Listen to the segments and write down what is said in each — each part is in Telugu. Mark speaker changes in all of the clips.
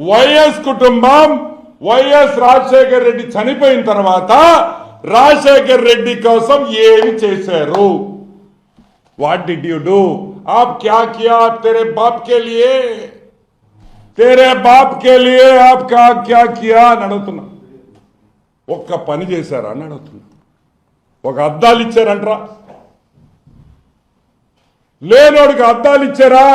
Speaker 1: వైఎస్ కుటుంబం వైఎస్ రాజశేఖర్ రెడ్డి చనిపోయిన తర్వాత రాజశేఖర్ రెడ్డి కోసం ఏమి చేశారు? What did you do? आप क्या किया तेरे बाप के लिए? तेरे बाप के लिए आप क्या किया అని అడుగుతున్నా. ఒక్క పని చేశారా అని అడుగుతున్నా. ఒక అద్దాలు ఇచ్చారంటరా? లేనోడికి అద్దాలు ఇచ్చారా?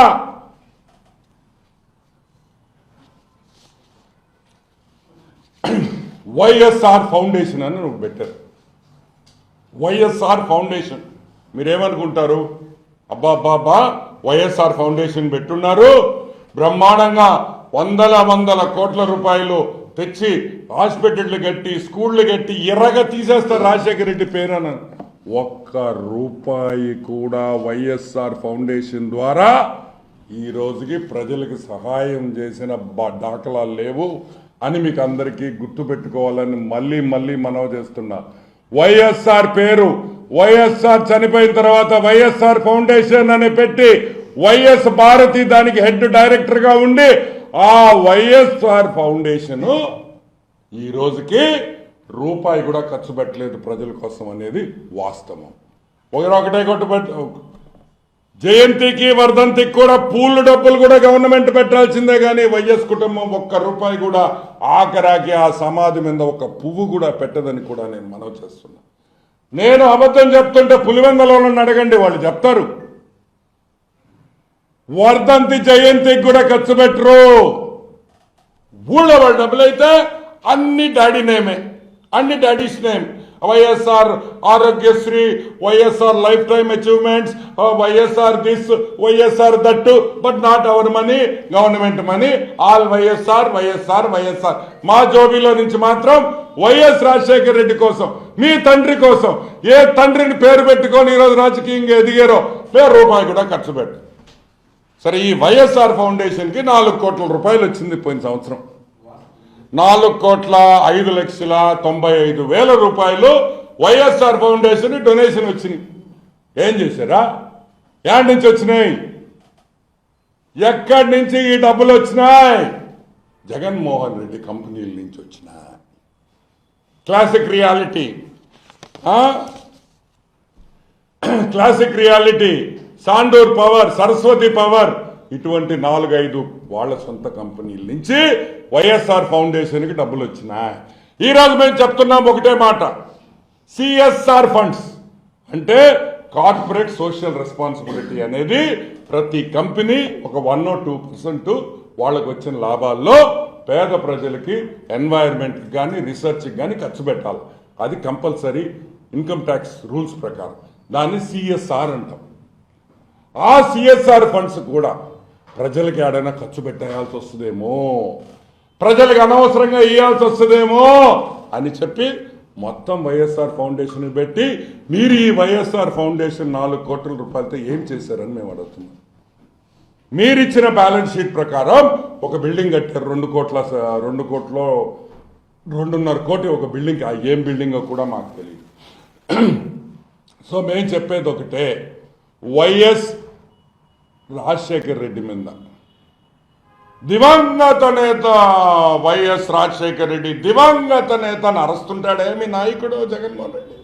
Speaker 1: వైఎస్ఆర్ ఫౌండేషన్ అని నువ్వు పెట్టారు. వైఎస్ఆర్ ఫౌండేషన్ మీరేమనుకుంటారు? అబ్బాబ్బాబ్బా వైఎస్ఆర్ ఫౌండేషన్ పెట్టున్నారు, బ్రహ్మాండంగా వందల కోట్ల రూపాయలు తెచ్చి హాస్పిటళ్లు కట్టి స్కూళ్లు కట్టి ఎర్రగా తీసేస్తారు రాజశేఖర రెడ్డి పేరు అని. ఒక్క రూపాయి కూడా వైఎస్ఆర్ ఫౌండేషన్ ద్వారా ఈ రోజుకి ప్రజలకు సహాయం చేసిన దాఖలాలు లేవు అని మీకు అందరికీ గుర్తు పెట్టుకోవాలని మళ్ళీ మనవి చేస్తున్నా. వైఎస్ఆర్ పేరు వైఎస్ఆర్ చనిపోయిన తర్వాత వైఎస్ఆర్ ఫౌండేషన్ అని పెట్టి వైఎస్ భారతి దానికి హెడ్ డైరెక్టర్ గా ఉండి ఆ వైఎస్ఆర్ ఫౌండేషన్ ఈ రోజుకి రూపాయి కూడా ఖర్చు పెట్టలేదు ప్రజల కోసం అనేది వాస్తవం. ఒకటే జయంతికి వర్ధంతికి కూడా పూలు డబ్బులు కూడా గవర్నమెంట్ పెట్టాల్సిందే కానీ వైఎస్ కుటుంబం ఒక్క రూపాయి కూడా ఆఖరాకి ఆ సమాధి మీద ఒక పువ్వు కూడా పెట్టదని కూడా నేను మనవి చేస్తున్నా. నేను అబద్ధం చెప్తుంటే పులివెందలో అడగండి, వాళ్ళు చెప్తారు. వర్ధంతి జయంతికి కూడా ఖర్చు పెట్టరు. ఊళ్ళో వాళ్ళ డబ్బులైతే అన్ని డాడీ నేమే, అన్ని daddy's name. YSR Aarogyasri, YSR lifetime achievements, YSR this, YSR that, but not our money, government money, all YSR YSR YSR. మా జోబీలో నుంచి మాత్రం వైఎస్ రాజశేఖర రెడ్డి కోసం, మీ తండ్రి కోసం, ఏ తండ్రిని పేరు పెట్టుకొని ఈరోజు రాజకీయంగా ఎదిగారో రూపాయి కూడా ఖర్చు పెట్టు. సరే, ఈ వైఎస్ఆర్ ఫౌండేషన్కి 4 కోట్ల రూపాయలు వచ్చింది పోయిన సంవత్సరం. 4,05,95,000 రూపాయలు వైఎస్ఆర్ ఫౌండేషన్ డొనేషన్ వచ్చినాయి. ఏం చేశారా? ఎక్కడి నుంచి వచ్చినాయి? ఎక్కడి నుంచి ఈ డబ్బులు వచ్చినాయి? జగన్మోహన్ రెడ్డి కంపెనీల నుంచి వచ్చినాయి. Classic reality, Sandur power, Saraswati power, ఇటువంటి 4-5 వాళ్ళ సొంత కంపెనీల నుంచి వైఎస్ఆర్ ఫౌండేషన్ కి డబ్బులు వచ్చినాయి. ఈ రోజు మేము చెప్తున్నాం ఒకటే మాట, సిఎస్ఆర్ ఫండ్స్ అంటే కార్పొరేట్ సోషల్ రెస్పాన్సిబిలిటీ అనేది ప్రతి కంపెనీ ఒక 1 or 2% వాళ్ళకు వచ్చిన లాభాల్లో పేద ప్రజలకి, ఎన్వైరన్మెంట్కి కానీ రీసెర్చ్కి కానీ ఖర్చు పెట్టాలి. అది కంపల్సరీ ఇన్కమ్ ట్యాక్స్ రూల్స్ ప్రకారం. దాన్ని సిఎస్ఆర్ అంటాం. ఆ సిఎస్ఆర్ ఫండ్స్ కూడా ప్రజలకి ఏడైనా ఖర్చు పెట్టేయాల్సి వస్తుందేమో, ప్రజలకు అనవసరంగా ఇవ్వాల్సి వస్తుందేమో అని చెప్పి మొత్తం వైఎస్ఆర్ ఫౌండేషన్ పెట్టి, మీరు ఈ వైఎస్ఆర్ ఫౌండేషన్ 4 కోట్ల రూపాయలతో ఏం చేశారని మేము అడుగుతున్నాం. మీరిచ్చిన బ్యాలెన్స్ షీట్ ప్రకారం ఒక బిల్డింగ్ కట్టారు 2 కోట్లు 2.5 కోటి ఒక బిల్డింగ్. ఏం బిల్డింగ్ కూడా మాకు తెలియదు. సో మేము చెప్పేది ఒకటే, వైఎస్ రాజశేఖర్ రెడ్డి మీద దివంగత నేత వైఎస్ రాజశేఖర్ రెడ్డి దివంగత నేత అని అరుస్తుంటాడే మీ నాయకుడు జగన్మోహన్ రెడ్డి.